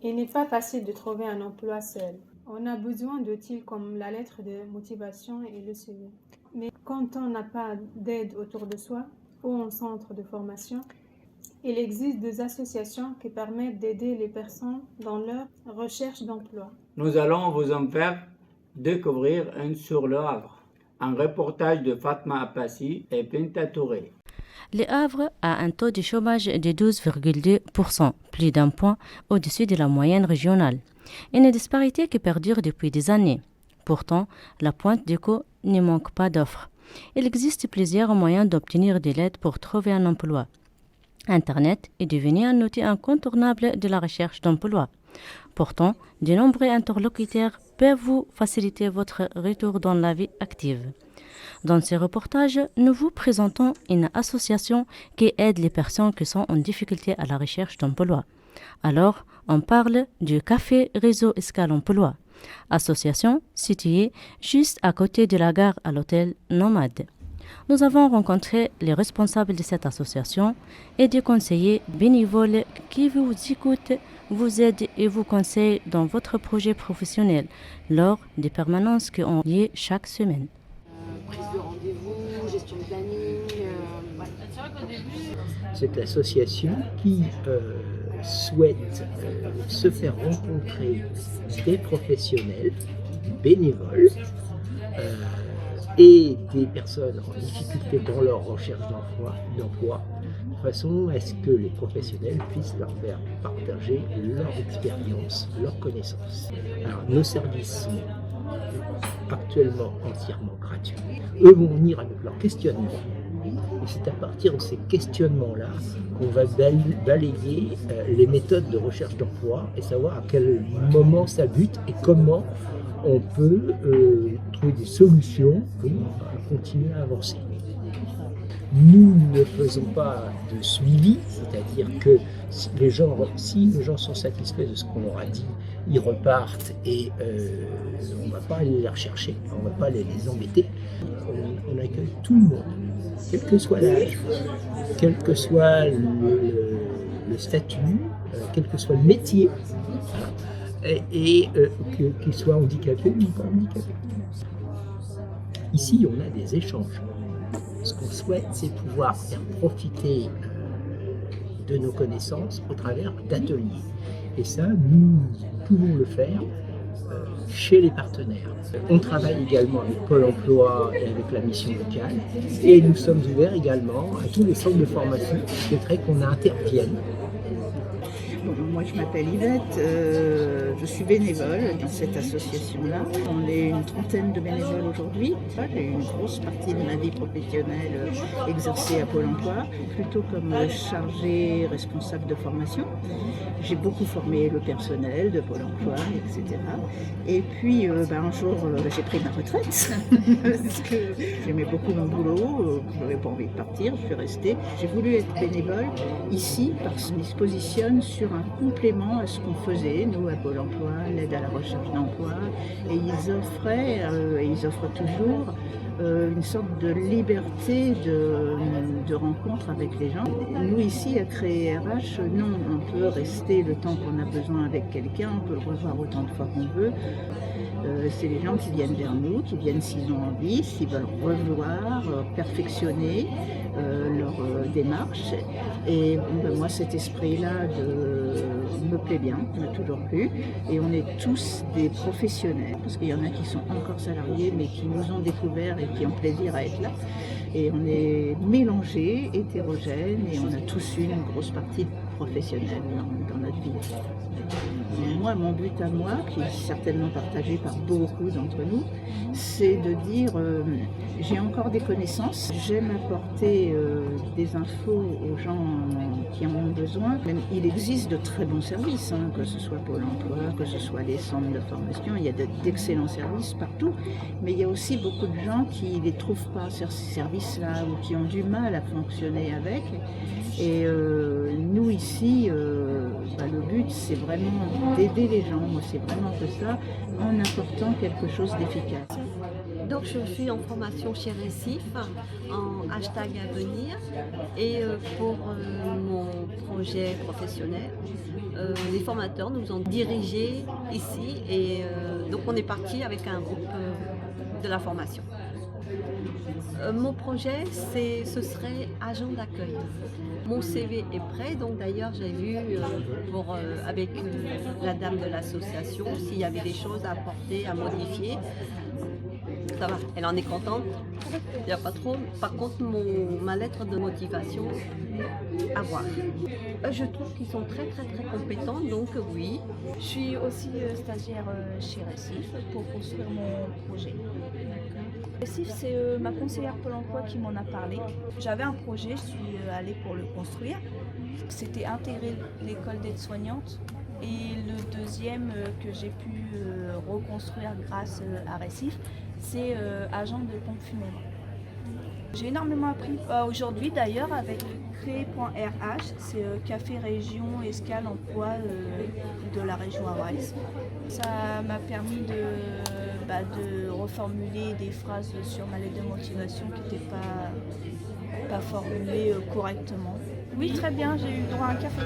Il n'est pas facile de trouver un emploi seul. On a besoin d'outils comme la lettre de motivation et le CV. Mais quand on n'a pas d'aide autour de soi ou en centre de formation, il existe des associations qui permettent d'aider les personnes dans leur recherche d'emploi. Nous allons vous en faire découvrir un sur Le Havre. Un reportage de Fatma Apassi et Binta Touré. Le Havre a un taux de chômage de 12,2%, plus d'un point au-dessus de la moyenne régionale. Une disparité qui perdure depuis des années. Pourtant, la pointe du coup ne manque pas d'offres. Il existe plusieurs moyens d'obtenir de l'aide pour trouver un emploi. Internet est devenu un outil incontournable de la recherche d'emploi. Pourtant, de nombreux interlocuteurs peuvent vous faciliter votre retour dans la vie active. Dans ce reportage, nous vous présentons une association qui aide les personnes qui sont en difficulté à la recherche d'emploi. Alors, on parle du Café Réseau Escale Emploi, association située juste à côté de la gare à l'hôtel Nomade. Nous avons rencontré les responsables de cette association et des conseillers bénévoles qui vous écoutent, vous aident et vous conseillent dans votre projet professionnel lors des permanences qui ont lieu chaque semaine. Prise de rendez-vous, gestion de planning. Cette association qui souhaite se faire rencontrer des professionnels, bénévoles et des personnes en difficulté dans leur recherche d'emploi, de façon à ce que les professionnels puissent leur faire partager leur expérience, leurs connaissances. Alors, nos services sont actuellement entièrement gratuits. Eux vont venir avec leur questionnement. Et c'est à partir de ces questionnements-là qu'on va balayer les méthodes de recherche d'emploi et savoir à quel moment ça bute et comment on peut trouver des solutions pour continuer à avancer. Nous ne faisons pas de suivi, c'est-à-dire que si les gens sont satisfaits de ce qu'on leur a dit, ils repartent et on ne va pas aller les rechercher, on ne va pas les embêter. On accueille tout le monde, quel que soit l'âge, quel que soit le statut, quel que soit le métier, et qu'ils soient handicapés ou pas handicapés. Ici, on a des échanges. Ce qu'on souhaite, c'est pouvoir faire profiter de nos connaissances au travers d'ateliers. Et ça, nous pouvons le faire chez les partenaires. On travaille également avec Pôle emploi et avec la mission locale. Et nous sommes ouverts également à tous les centres de formation qui souhaiteraient qu'on intervienne. Bon, moi je m'appelle Yvette, je suis bénévole dans cette association-là. On est une trentaine de bénévoles aujourd'hui. J'ai une grosse partie de ma vie professionnelle exercée à Pôle emploi, plutôt comme chargée responsable de formation. J'ai beaucoup formé le personnel de Pôle emploi, etc. Et puis un jour j'ai pris ma retraite parce que j'aimais beaucoup mon boulot, je n'avais pas envie de partir, je suis restée. J'ai voulu être bénévole ici parce qu'ils se positionnent sur un complément à ce qu'on faisait, nous, à Pôle emploi, l'aide à la recherche d'emploi, et ils offraient, et ils offrent toujours, une sorte de liberté de rencontre avec les gens. Nous, ici, à Créer RH, non, on peut rester le temps qu'on a besoin avec quelqu'un, on peut le revoir autant de fois qu'on veut. C'est les gens qui viennent vers nous, qui viennent s'ils ont envie, s'ils veulent revoir, perfectionner leur démarche. Et moi, cet esprit-là me plaît bien, m'a toujours plu. Et on est tous des professionnels, parce qu'il y en a qui sont encore salariés, mais qui nous ont découverts et qui ont plaisir à être là. Et on est mélangés, hétérogènes, et on a tous une grosse partie professionnelle dans notre vie. Moi, mon but à moi, qui est certainement partagé par beaucoup d'entre nous, c'est de dire j'ai encore des connaissances, j'aime apporter des infos aux gens qui en ont besoin. Même, il existe de très bons services, que ce soit Pôle emploi, que ce soit les centres de formation, il y a d'excellents services partout, mais il y a aussi beaucoup de gens qui ne les trouvent pas, ces services-là, ou qui ont du mal à fonctionner avec. Et nous ici, le but c'est vraiment d'aider les gens, moi c'est vraiment que ça, en apportant quelque chose d'efficace. Donc je suis en formation chez Récif, en hashtag à venir. Et pour mon projet professionnel, les formateurs nous ont dirigés ici et donc on est parti avec un groupe de la formation. Mon projet, ce serait agent d'accueil. Mon CV est prêt, donc d'ailleurs j'ai vu avec la dame de l'association s'il y avait des choses à apporter, à modifier. Ça va, elle en est contente, il n'y a pas trop. Par contre, ma lettre de motivation, à voir. Je trouve qu'ils sont très compétents, donc oui. Je suis aussi stagiaire chez Récif pour construire mon projet. Récif, c'est ma conseillère Pôle emploi qui m'en a parlé. J'avais un projet, je suis allée pour le construire. C'était intégrer l'école d'aide-soignante. Et le deuxième que j'ai pu reconstruire grâce à Récif, c'est agent de pompe funèbre. J'ai énormément appris aujourd'hui d'ailleurs avec Créer.RH, c'est Café Région Escale Emploi de la région Avraise. Ça m'a permis de reformuler des phrases sur ma lettre de motivation qui n'étaient pas formulées correctement. Oui, très bien, j'ai eu droit à un café.